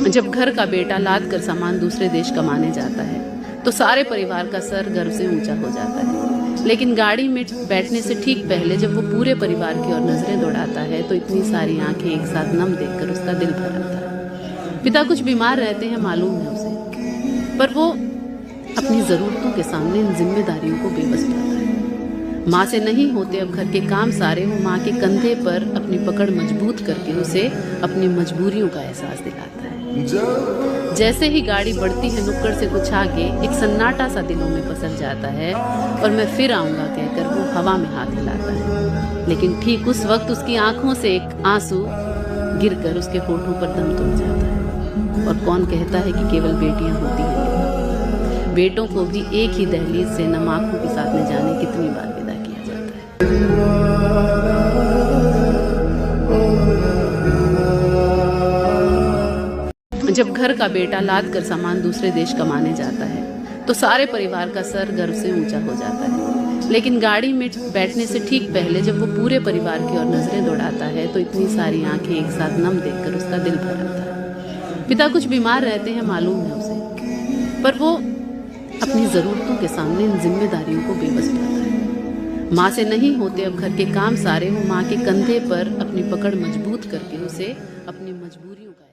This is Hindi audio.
जब घर का बेटा लाद कर सामान दूसरे देश कमाने जाता है तो सारे परिवार का सर गर्व से ऊंचा हो जाता है। लेकिन गाड़ी में बैठने से ठीक पहले जब वो पूरे परिवार की ओर नजरें दौड़ाता है तो इतनी सारी आंखें एक साथ नम देखकर उसका दिल भर आता है। पिता कुछ बीमार रहते हैं, मालूम है उसे, पर वो अपनी जरूरतों के सामने इन जिम्मेदारियों को बेबस पाता है। माँ से नहीं होते अब घर के काम सारे, वो माँ के कंधे पर अपनी पकड़ मजबूत करके उसे अपनी मजबूरियों का एहसास दिलाता है। जैसे ही गाड़ी बढ़ती है नुक्कड़ से कुछ आगे, एक सन्नाटा सा दिलों में पसर जाता है और मैं फिर आऊंगा कहकर वो हवा में हाथ हिलाता है। लेकिन ठीक उस वक्त उसकी आंखों से एक आंसू गिरकर उसके होठों पर दम तोड़ जाता है। और कौन कहता है कि केवल बेटियां होती हैं? बेटों को भी एक ही दहलीज से नम आंखों के साथ न जाने कितनी बार विदा किया जाता है। जब घर का बेटा लाद कर सामान दूसरे देश कमाने जाता है तो सारे परिवार का सर गर्व से ऊंचा हो जाता है। लेकिन गाड़ी में बैठने से ठीक पहले जब वो पूरे परिवार की ओर नजरें दौड़ाता है तो इतनी सारी आंखें एक साथ नम देखकर उसका दिल भर आता है। पिता कुछ बीमार रहते हैं, मालूम है उसे, पर वो अपनी जरूरतों के सामने इन जिम्मेदारियों को बेबस पाता है। माँ से नहीं होते अब घर के काम सारे, वो माँ के कंधे पर अपनी पकड़ मजबूत करके उसे अपनी मजबूरियों का